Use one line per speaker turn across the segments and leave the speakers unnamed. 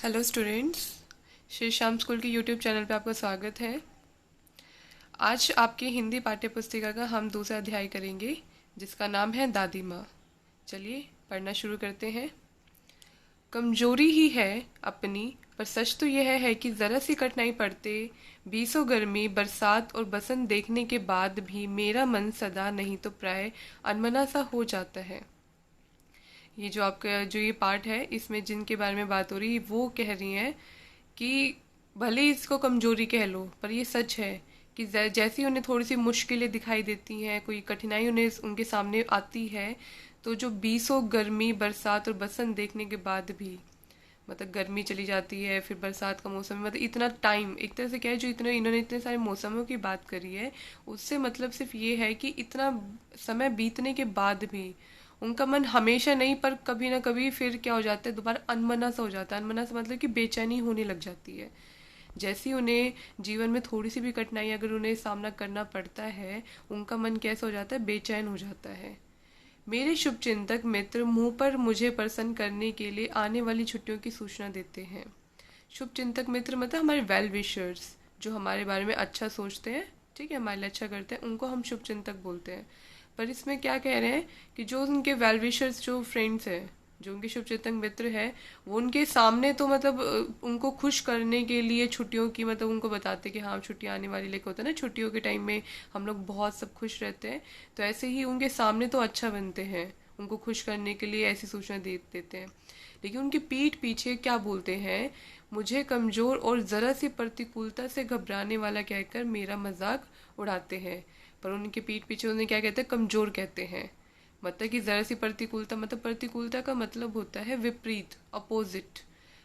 Hello students, Shri Shyam school के YouTube channel पे आपका स्वागत है। आज आपकी हिंदी पाठ्य पुस्तिका का हम दूसरा अध्याय करेंगे जिसका नाम है दादी माँ। चलिए पढ़ना शुरू करते हैं। कमजोरी ही है अपनी, पर सच तो यह है कि ज़रा सी कठिनाई पड़ते, बीसों गर्मी बरसात और बसंत देखने के बाद भी मेरा मन सदा नहीं तो प्राय अनमना सा हो जाता है। ये जो आपका जो ये पार्ट है, इसमें जिनके बारे में बात हो रही है वो कह रही हैं कि भले ही इसको कमजोरी कह लो, पर ये सच है कि जैसी उन्हें थोड़ी सी मुश्किलें दिखाई देती हैं, कोई कठिनाई उन्हें उनके सामने आती है, तो जो बीसों गर्मी बरसात और बसंत देखने के बाद भी, मतलब गर्मी चली जाती है फिर बरसात का मौसम, मतलब इतना टाइम, एक तरह से क्या है, जो इतने इन्होंने इतने सारे मौसमों की बात करी है, उससे मतलब सिर्फ ये है कि इतना समय बीतने के बाद भी उनका मन हमेशा नहीं, पर कभी ना कभी फिर क्या हो जाता है, दोबारा अनमना सा हो जाता है। अनमना सा मतलब कि बेचैनी होने लग जाती है। जैसे ही उन्हें जीवन में थोड़ी सी भी कठिनाई अगर उन्हें सामना करना पड़ता है, उनका मन कैसा हो जाता है, बेचैन हो जाता है। मेरे शुभचिंतक मित्र मुंह पर मुझे प्रसन्न करने के लिए आने वाली छुट्टियों की सूचना देते हैं। शुभचिंतक मित्र मतलब हमारे वेल विशर्स, जो हमारे बारे में अच्छा सोचते हैं, ठीक है, हमारे लिए अच्छा करते हैं, उनको हम शुभचिंतक बोलते हैं। पर इसमें क्या कह रहे हैं कि जो उनके वेल विशर्स, जो फ्रेंड्स हैं, जो उनके शुभचिंतक मित्र है, वो उनके सामने तो मतलब उनको खुश करने के लिए छुट्टियों की, मतलब उनको बताते कि हाँ छुट्टियां आने वाली, लेके होता है ना, छुट्टियों के टाइम में हम लोग बहुत सब खुश रहते हैं, तो ऐसे ही उनके सामने तो अच्छा बनते हैं, उनको खुश करने के लिए ऐसी सूचना दे देते हैं। लेकिन उनकी पीठ पीछे क्या बोलते हैं, मुझे कमजोर और जरा सी प्रतिकूलता से घबराने वाला कहकर मेरा मजाक उड़ाते हैं। पर उनके पीठ पीछे उन्हें क्या कहते हैं, कमजोर कहते हैं। मतलब कि जरा सी प्रतिकूलता, मतलब प्रतिकूलता का मतलब होता है विपरीत, अपोजिट।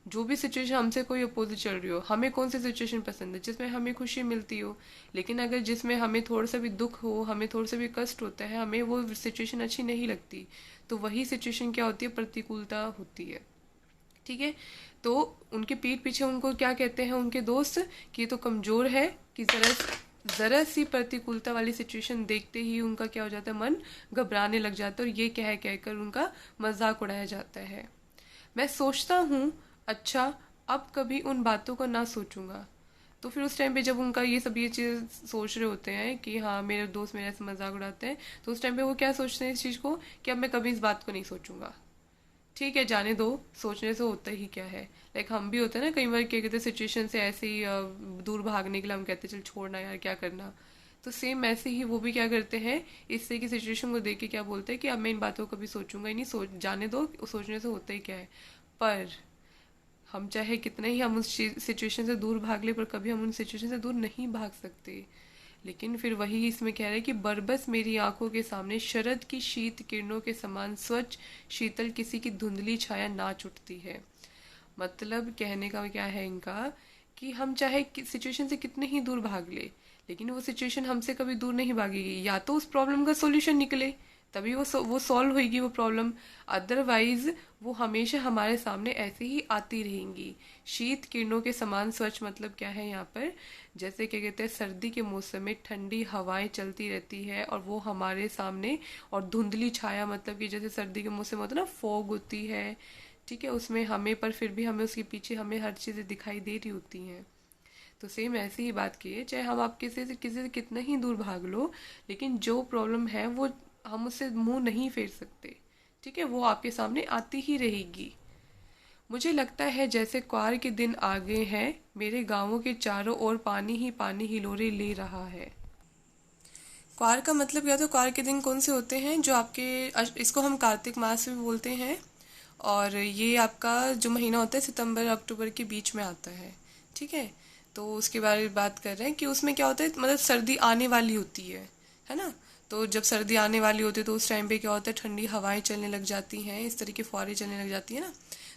जो भी सिचुएशन हमसे कोई अपोजिट चल रही हो, हमें कौन सी सिचुएशन पसंद है, जिसमें हमें खुशी मिलती हो, लेकिन अगर जिसमें हमें थोड़ा सा भी दुख हो, हमें थोड़ा सा भी कष्ट होता है, हमें वो सिचुएशन अच्छी नहीं लगती, तो वही सिचुएशन क्या होती है, प्रतिकूलता होती है। ठीक है। तो उनके पीठ पीछे उनको क्या कहते हैं उनके दोस्त, कि ये तो कमजोर है, कि जरा जरा सी प्रतिकूलता वाली सिचुएशन देखते ही उनका क्या हो जाता है, मन घबराने लग जाता है, और ये कह कहकर उनका मजाक उड़ाया जाता है। मैं सोचता हूँ, अच्छा अब कभी उन बातों को ना सोचूंगा। तो फिर उस टाइम पे जब उनका ये चीज़ सोच रहे होते हैं कि हाँ मेरे दोस्त मेरे ऐसे मजाक उड़ाते हैं, तो उस टाइम पे वो क्या सोचते हैं इस चीज़ को, कि अब मैं कभी इस बात को नहीं सोचूंगा। ठीक है, जाने दो, सोचने से होता ही क्या है। लाइक हम भी होते हैं ना, कई बार क्या कहते हैं, सिचुएशन से ऐसे ही दूर भागने के लिए हम कहते हैं चल छोड़ना यार, क्या करना। तो सेम ऐसे ही वो भी क्या करते हैं, इससे की सिचुएशन को देख के क्या बोलते हैं कि अब मैं इन बातों को कभी सोचूंगा ही नहीं, सोच जाने दो, सोचने से होता ही क्या है। पर हम चाहे कितना ही हम उस सिचुएशन से दूर भाग ले, पर कभी हम उन सिचुएशन से दूर नहीं भाग सकते। लेकिन फिर वही इसमें कह रहे हैं कि बरबस मेरी आंखों के सामने शरद की शीत किरणों के समान स्वच्छ शीतल किसी की धुंधली छाया नाच उठती है। मतलब कहने का क्या है इनका, कि हम चाहे सिचुएशन से कितने ही दूर भाग ले, लेकिन वो सिचुएशन हमसे कभी दूर नहीं भागेगी, या तो उस प्रॉब्लम का सॉल्यूशन निकले, तभी वो सॉल्व होगी वो प्रॉब्लम। अदरवाइज वो हमेशा हमारे सामने ऐसे ही आती रहेंगी। शीत किरणों के समान स्वच्छ मतलब क्या है यहाँ पर, जैसे क्या कहते हैं, सर्दी के मौसम में ठंडी हवाएं चलती रहती है और वो हमारे सामने, और धुंधली छाया मतलब कि जैसे सर्दी के मौसम में होता है ना, फॉग होती है, ठीक है, उसमें हमें, पर फिर भी हमें उसके पीछे हमें हर चीज़ें दिखाई दे रही होती हैं। तो सेम ऐसी ही बात की है, चाहे हम आप किसी से कितना ही दूर भाग लो, लेकिन जो प्रॉब्लम है वो हम उससे मुंह नहीं फेर सकते। ठीक है, वो आपके सामने आती ही रहेगी। मुझे लगता है जैसे क्वार के दिन आ गए हैं, मेरे गांवों के चारों ओर पानी ही पानी हिलोरे ले रहा है। क्वार का मतलब क्या, तो क्वार के दिन कौन से होते हैं, जो आपके इसको हम कार्तिक मास में बोलते हैं, और ये आपका जो महीना होता है सितंबर अक्टूबर के बीच में आता है। ठीक है। तो उसके बारे में बात कर रहे हैं कि उसमें क्या होता है, मतलब सर्दी आने वाली होती है ना। तो जब सर्दी आने वाली होती है तो उस टाइम पे क्या होता है, ठंडी हवाएं चलने लग जाती हैं, इस तरह की फुहारें चलने लग जाती है ना।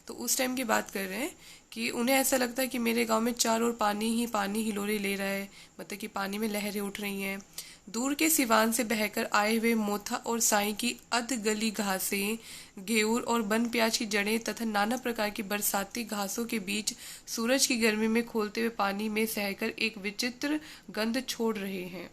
तो उस टाइम की बात कर रहे हैं कि उन्हें ऐसा लगता है कि मेरे गांव में चारों ओर पानी ही पानी हिलोरे ले रहा है, मतलब कि पानी में लहरें उठ रही हैं। दूर के सिवान से बहकर आए हुए मोथा और साई की अध गली घासें, घेऊर और बन प्याज की जड़ें तथा नाना प्रकार की बरसाती घासों के बीच सूरज की गर्मी में खोलते हुए पानी में सहकर एक विचित्र गंध छोड़ रहे हैं।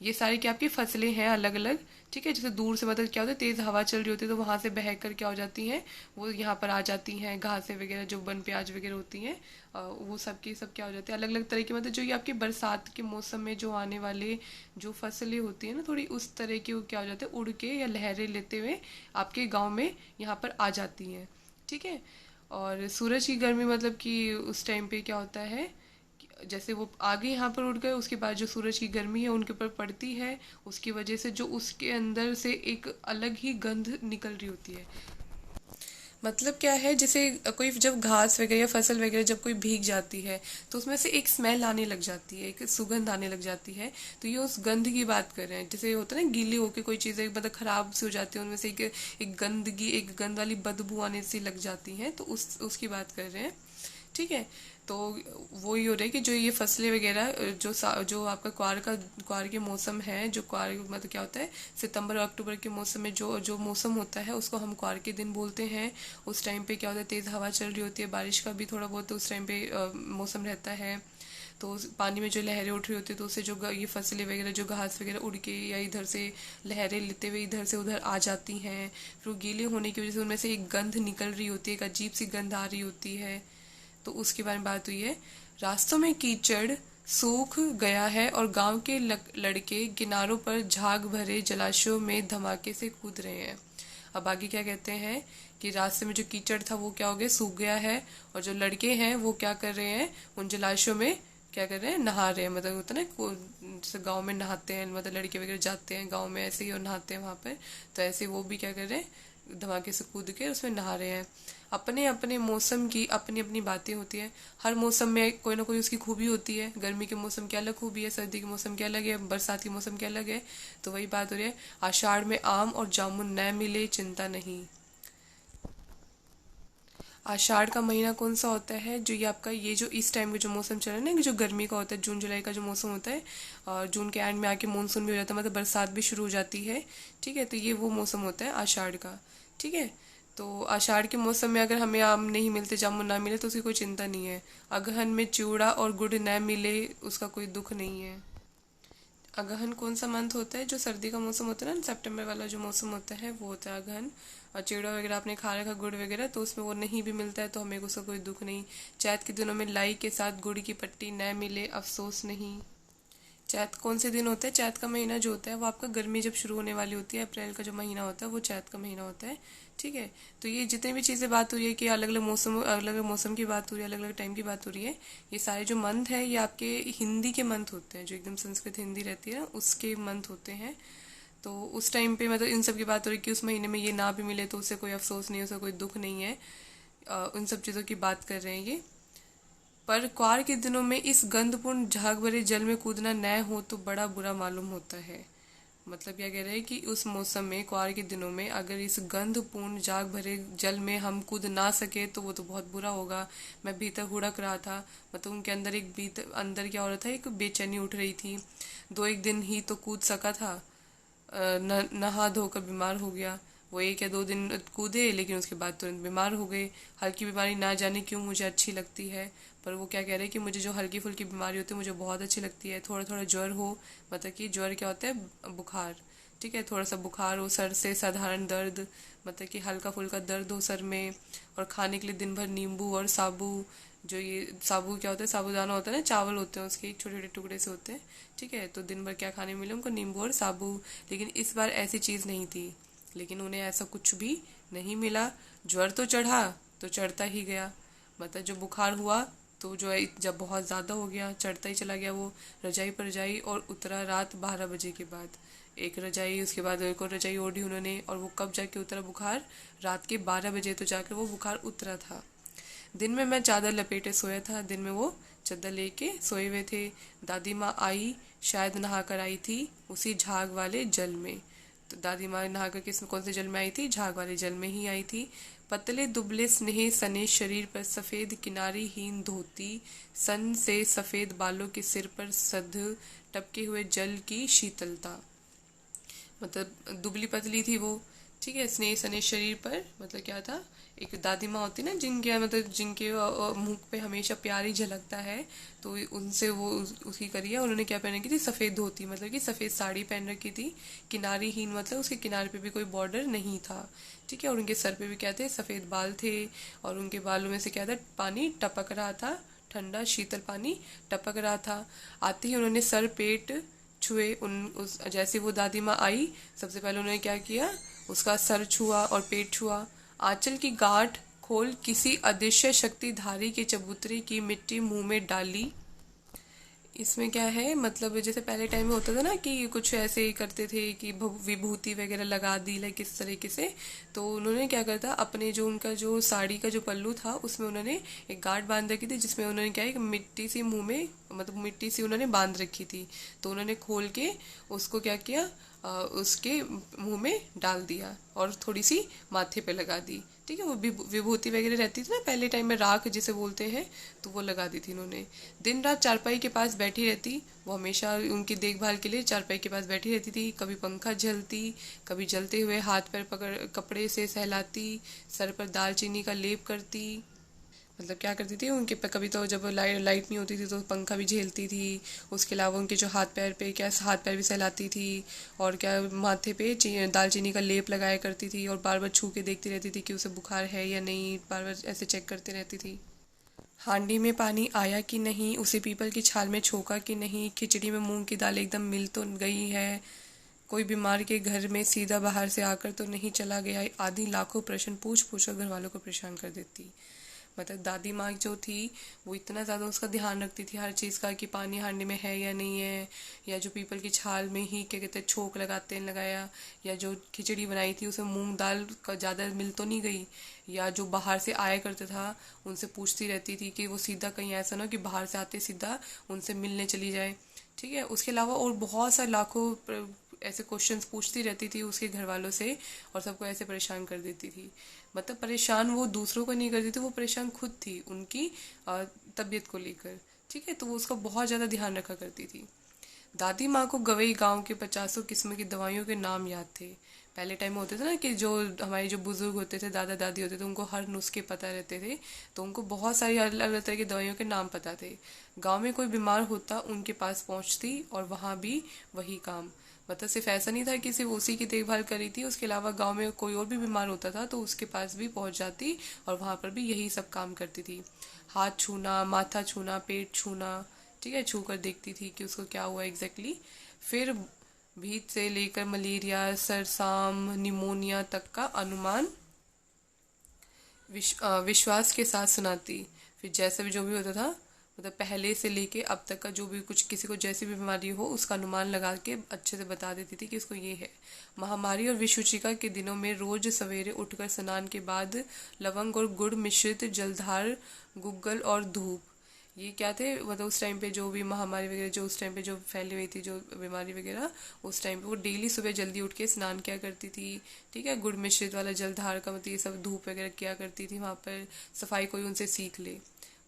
ये सारी क्या आपकी फसलें हैं, अलग अलग, ठीक है। जैसे दूर से मतलब क्या होता है, तेज हवा चल रही होती है तो वहां से बह कर क्या हो जाती हैं, वो यहाँ पर आ जाती हैं। घासें वगैरह जो वन प्याज वगैरह होती हैं, वो सब की सब क्या हो जाती है, अलग अलग तरह की, मतलब जो ये आपके बरसात के मौसम में जो आने वाले जो फसलें होती है ना, थोड़ी उस तरह की वो क्या हो जाते हैं, उड़ के या लहरें लेते हुए आपके गाँव में यहाँ पर आ जाती हैं। ठीक है। और सूरज की गर्मी मतलब कि उस टाइम पे क्या होता है, जैसे वो आगे यहाँ पर उड़ गए, उसके बाद जो सूरज की गर्मी है उनके ऊपर पड़ती है, उसकी वजह से जो उसके अंदर से एक अलग ही गंध निकल रही होती है। मतलब क्या है, जैसे कोई जब घास वगैरह या फसल वगैरह जब कोई भीग जाती है तो उसमें से एक स्मेल आने लग जाती है, एक सुगंध आने लग जाती है। तो ये उस गंध की बात कर रहे हैं। जैसे होता है ना, गीली होके कोई चीज़ें मतलब खराब सी हो जाती है, उनमें से एक गंदगी, एक गंद वाली बदबू आने सी लग जाती है, तो उसकी बात कर रहे हैं। ठीक है। तो वो ही हो रहा है कि जो ये फसलें वगैरह जो आपका क्वार के मौसम है, जो क्वार मतलब क्या होता है, सितंबर और अक्टूबर के मौसम में जो जो मौसम होता है उसको हम क्वार के दिन बोलते हैं। उस टाइम पे क्या होता है, तेज हवा चल रही होती है, बारिश का भी थोड़ा बहुत उस टाइम पे मौसम रहता है। तो पानी में जो लहरें उठ रही होती है तो उससे जो ये फसलें वगैरह जो घास वगैरह उड़ के या इधर से लहरें लेते हुए इधर से उधर आ जाती हैं। फिर वो गीले होने की वजह से उनमें से एक गंध निकल रही होती है, एक अजीब सी गंध आ रही होती है। तो उसके बारे में बात हुई है। रास्तों में कीचड़ सूख गया है और गांव के लड़के किनारों पर झाग भरे जलाशयों में धमाके से कूद रहे हैं। अब आगे क्या कहते हैं कि रास्ते में जो कीचड़ था वो क्या हो गया, सूख गया है, और जो लड़के हैं वो क्या कर रहे हैं, उन जलाशयों में क्या कर रहे हैं, नहा रहे हैं। मतलब होता है ना, जैसे गाँव में नहाते हैं, मतलब लड़के वगैरह जाते हैं गाँव में ऐसे ही और नहाते हैं वहां पर, तो ऐसे वो भी क्या कर रहे हैं, धमाके से कूद के उसमें नहा रहे हैं। अपने अपने मौसम की अपनी अपनी बातें होती है। हर मौसम में कोई ना कोई उसकी खूबी होती है। गर्मी के मौसम की अलग खूबी है, सर्दी के मौसम की अलग है, बरसात के मौसम की अलग है। तो वही बात हो रही है, आषाढ़ में आम और जामुन न मिले चिंता नहीं। आषाढ़ का महीना कौन सा होता है, जो ये आपका ये जो इस टाइम का जो मौसम चल रहा है ना, जो गर्मी का होता है, जून जुलाई का जो मौसम होता है, और जून के एंड में आके मानसून भी हो जाता है, मतलब बरसात भी शुरू हो जाती है। ठीक है। तो ये वो मौसम होता है आषाढ़ का। ठीक है। तो आषाढ़ के मौसम में अगर हमें आम नहीं मिलते, जामुन ना मिले, तो उसकी कोई चिंता नहीं है। अगहन में चूड़ा और गुड़ न मिले, उसका कोई दुख नहीं है। अगहन कौन सा मंथ होता है, जो सर्दी का मौसम होता है ना, सितंबर वाला जो मौसम होता है वो होता है अगहन। और चिड़ा वगैरह आपने खा रखा गुड़ वगैरह, तो उसमें वो नहीं भी मिलता है तो हमें उसका कोई दुख नहीं। चैत के दिनों में लाई के साथ गुड़ की पट्टी न मिले, अफसोस नहीं। चैत कौन से दिन होते हैं, चैत का महीना जो होता है वो आपका गर्मी जब शुरू होने वाली होती है, अप्रैल का जो महीना होता है वो चैत का महीना होता है। ठीक है। तो ये जितनी भी चीज़ें बात हो रही है कि अलग अलग मौसम की बात हो रही है, अलग अलग टाइम की बात हो रही है, ये सारे जो मंथ है ये आपके हिंदी के मंथ होते हैं, जो एकदम संस्कृत हिंदी रहती है ना उसके मंथ होते हैं। तो उस टाइम पे मतलब इन सब की बात हो रही है कि उस महीने में ये ना भी मिले तो उससे कोई अफसोस नहीं है, उससे कोई दुख नहीं है। उन सब चीज़ों की बात कर रहे हैं ये। पर क्वार के दिनों में इस गंधपूर्ण झाग भरे जल में कूदना न हो तो बड़ा बुरा मालूम होता है। मतलब क्या कह रहे हैं कि उस मौसम में, क्वार के दिनों में, अगर इस गंधपूर्ण झाग भरे जल में हम कूद ना सके तो वो तो बहुत बुरा होगा। मैं भीतर हुड़क रहा था, मतलब उनके अंदर एक भीतर अंदर क्या हो रहा था, एक बेचैनी उठ रही थी। दो एक दिन ही तो कूद सका था, नहा धोकर बीमार हो गया। वो एक या दो दिन कूदे लेकिन उसके बाद तुरंत बीमार हो गए। हल्की बीमारी ना जाने क्यों मुझे अच्छी लगती है, पर वो क्या कह रहे हैं कि मुझे जो हल्की फुल्की बीमारी होती है मुझे बहुत अच्छी लगती है। थोड़ा थोड़ा ज्वर हो, मतलब कि ज्वर क्या होता है, बुखार। ठीक है। थोड़ा सा बुखार हो, सर से साधारण दर्द, मतलब कि हल्का फुल्का दर्द हो सर में, और खाने के लिए दिन भर नींबू और साबू, जो ये साबू क्या होता है, साबूदाना होता है ना, चावल होते हैं उसके छोटे छोटे टुकड़े से होते हैं। ठीक है। तो दिन भर क्या खाने मिले उनको, नींबू और साबू। लेकिन इस बार ऐसी चीज़ नहीं थी, लेकिन उन्हें ऐसा कुछ भी नहीं मिला। ज्वर तो चढ़ा तो चढ़ता ही गया, मतलब जो बुखार हुआ तो जो है जब बहुत ज़्यादा हो गया चढ़ता ही चला गया वो। रजाई पर रजाई और उतरा रात 12 बजे के बाद। एक रजाई, उसके बाद एक और रजाई ओढ़ी उन्होंने, और वो कब जाके उतरा बुखार, रात के 12 बजे तो जाकर वो बुखार उतरा था। दिन में मैं चादर लपेटे सोया था, दिन में वो चादर लेके सोए हुए थे। दादी माँ आई, शायद नहा कर आई थी उसी झाग वाले जल में। तो दादी माँ नहा कर किस कौन से जल में आई थी, झाग वाले जल में ही आई थी। पतले दुबले स्नेह सने शरीर पर सफेद किनारी हीन धोती, सन से सफेद बालों के सिर पर सध टपके हुए जल की शीतलता। मतलब दुबली पतली थी वो, ठीक है, स्नेह सने शरीर पर, मतलब क्या था, एक दादी माँ होती ना जिनके मतलब जिनके मुंह पे हमेशा प्यार ही झलकता है, तो उनसे वो उसकी करिए। उन्होंने क्या पहन रखी थी, सफ़ेद धोती, मतलब कि सफ़ेद साड़ी पहन रखी थी, किनारीहीन, मतलब उसके किनारे पे भी कोई बॉर्डर नहीं था। ठीक है, और उनके सर पे भी क्या थे, सफ़ेद बाल थे, और उनके बालों में से क्या था, पानी टपक रहा था, ठंडा शीतल पानी टपक रहा था। आते ही उन्होंने सर पेट छुए। उन उस जैसे वो दादी माँ आई, सबसे पहले उन्होंने क्या किया, उसका सर छुआ और पेट छुआ। आंचल की गांठ खोल किसी अदृश्य शक्तिधारी के चबूतरे की मिट्टी मुंह में डाली। इसमें क्या है, मतलब जैसे पहले टाइम में होता था ना कि कुछ ऐसे ही करते थे कि विभूति वगैरह लगा दी, लाइक किस तरीके से। तो उन्होंने क्या करता, अपने जो उनका जो साड़ी का जो पल्लू था उसमें उन्होंने एक गांठ बांध रखी थी, जिसमें उन्होंने क्या है, मिट्टी सी मुंह में, मतलब मिट्टी सी उन्होंने बांध रखी थी। तो उन्होंने खोल के उसको क्या किया, उसके मुंह में डाल दिया और थोड़ी सी माथे पे लगा दी। ठीक है, वो विभूति वगैरह रहती थी ना पहले टाइम में, राख जिसे बोलते हैं, तो वो लगा दी थी उन्होंने। दिन रात चारपाई के पास बैठी रहती, वो हमेशा उनकी देखभाल के लिए चारपाई के पास बैठी रहती थी। कभी पंखा झलती, कभी जलते हुए हाथ पैर पकड़ कपड़े से सहलाती, सर पर दालचीनी का लेप करती। मतलब क्या करती थी, उनके पे कभी तो जब लाइट नहीं होती थी तो पंखा भी झेलती थी। उसके अलावा उनके जो हाथ पैर पे क्या, हाथ पैर भी सहलाती थी, और क्या माथे पे दालचीनी का लेप लगाया करती थी, और बार बार छू के देखती रहती थी कि उसे बुखार है या नहीं, बार बार ऐसे चेक करती रहती थी। हांडी में पानी आया कि नहीं, उसे पीपल की छाल में छोका कि नहीं, खिचड़ी में मूंग की दाल एकदम मिल तो गई है, कोई बीमार के घर में सीधा बाहर से आकर तो नहीं चला गया, आदि लाखों प्रश्न पूछ पूछ कर घर वालों को परेशान कर देती। मतलब दादी माँ जो थी वो इतना ज़्यादा उसका ध्यान रखती थी हर चीज़ का, कि पानी हांडी में है या नहीं है, या जो पीपल की छाल में ही क्या कहते हैं छोंक लगाते लगाया, या जो खिचड़ी बनाई थी उसमें मूंग दाल का ज़्यादा मिल तो नहीं गई, या जो बाहर से आया करता था उनसे पूछती रहती थी कि वो सीधा कहीं ऐसा ना कि बाहर से आते सीधा उनसे मिलने चली जाए। ठीक है, उसके अलावा और बहुत सारे लाखों ऐसे क्वेश्चंस पूछती रहती थी उसके घर वालों से, और सबको ऐसे परेशान कर देती थी। मतलब परेशान वो दूसरों को नहीं करती थी, वो परेशान खुद थी उनकी तबीयत को लेकर। ठीक है, तो वो उसका बहुत ज़्यादा ध्यान रखा करती थी। दादी माँ को गवई गांव के 50 किस्म की दवाइयों के नाम याद थे। पहले टाइम में होते थे ना कि जो हमारे जो बुजुर्ग होते थे, दादा दादी होते थे, उनको हर नुस्खे पता रहते थे, तो उनको बहुत सारी अलग अलग तरह की दवाइयों के नाम पता थे। गांव में कोई बीमार होता उनके पास पहुंचती, और वहां भी वही काम। मतलब सिर्फ ऐसा नहीं था कि सिर्फ उसी की देखभाल करी थी, उसके अलावा गांव में कोई और भी बीमार होता था तो उसके पास भी पहुंच जाती, और वहां पर भी यही सब काम करती थी। हाथ छूना, माथा छूना, पेट छूना, ठीक है, छू कर देखती थी कि उसको क्या हुआ एग्जैक्टली। फिर भीत से लेकर मलेरिया, सरसाम, निमोनिया तक का अनुमान विश्वास के साथ सुनाती। फिर जैसा भी जो भी होता था, मतलब पहले से लेके अब तक का जो भी कुछ किसी को जैसी भी बीमारी हो उसका अनुमान लगा के अच्छे से बता देती थी कि इसको ये है। महामारी और विषुचिका के दिनों में रोज सवेरे उठकर स्नान के बाद लवंग और गुड़ मिश्रित जलधार, गुग्गल और धूप, ये क्या थे, मतलब उस टाइम पे जो भी महामारी वगैरह जो उस टाइम पे जो फैली हुई थी जो बीमारी वगैरह, उस टाइम पे वो डेली सुबह जल्दी उठ के स्नान किया करती थी। ठीक है, गुड़ मिश्रित वाला जलधार का मतलब ये सब धूप वगैरह किया करती थी वहाँ पर। सफाई कोई उनसे सीख ले,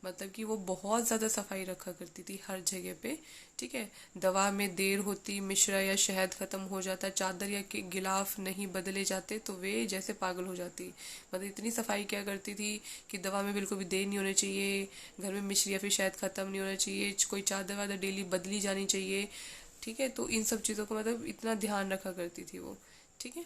मतलब कि वो बहुत ज़्यादा सफाई रखा करती थी हर जगह पे। ठीक है, दवा में देर होती, मिश्रा या शहद खत्म हो जाता, चादर या गिलाफ नहीं बदले जाते तो वे जैसे पागल हो जाती। मतलब इतनी सफाई क्या करती थी कि दवा में बिल्कुल भी देर नहीं होनी चाहिए, घर में मिश्री या फिर शहद खत्म नहीं होना चाहिए, कोई चादर वादर डेली बदली जानी चाहिए। ठीक है, तो इन सब चीज़ों का मतलब इतना ध्यान रखा करती थी वो। ठीक है,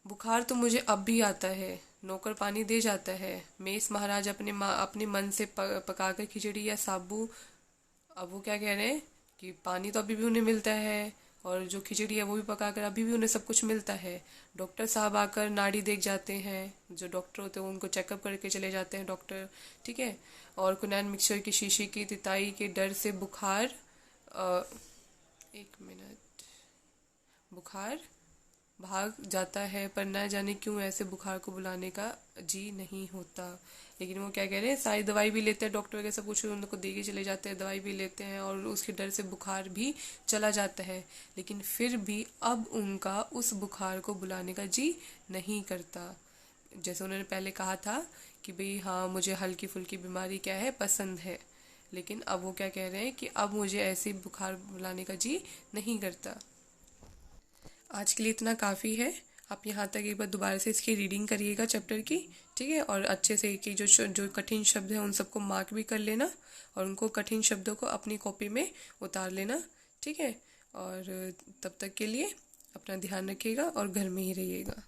बुखार तो मुझे अब भी आता है, नौकर पानी दे जाता है, मेस महाराज अपने मन से पकाकर खिचड़ी या साबू। अब वो क्या कह रहे हैं कि पानी तो अभी भी उन्हें मिलता है, और जो खिचड़ी है वो भी पकाकर अभी भी उन्हें सब कुछ मिलता है। डॉक्टर साहब आकर नाड़ी देख जाते हैं, जो डॉक्टर होते हैं उनको चेकअप करके चले जाते हैं डॉक्टर। ठीक है, और कुनैन मिक्सचर की शीशी की तिताई के डर से बुखार, अ, एक मिनट, बुखार भाग जाता है, पर न जाने क्यों ऐसे बुखार को बुलाने का जी नहीं होता। लेकिन वो क्या कह रहे हैं, सारी दवाई भी लेते हैं, डॉक्टर वगैरह सब कुछ उनको दे के चले जाते हैं, दवाई भी लेते हैं, और उसके डर से बुखार भी चला जाता है, लेकिन फिर भी अब उनका उस बुखार को बुलाने का जी नहीं करता। जैसे उन्होंने पहले कहा था कि भाई हाँ मुझे हल्की फुल्की बीमारी क्या है पसंद है, लेकिन अब वो क्या कह रहे हैं कि अब मुझे ऐसे बुखार बुलाने का जी नहीं करता। आज के लिए इतना काफ़ी है। आप यहाँ तक एक बार दोबारा से इसकी रीडिंग करिएगा चैप्टर की, ठीक है। और अच्छे से कि जो कठिन शब्द हैं उन सबको मार्क भी कर लेना और उनको कठिन शब्दों को अपनी कॉपी में उतार लेना, ठीक है। और तब तक के लिए अपना ध्यान रखिएगा और घर में ही रहिएगा।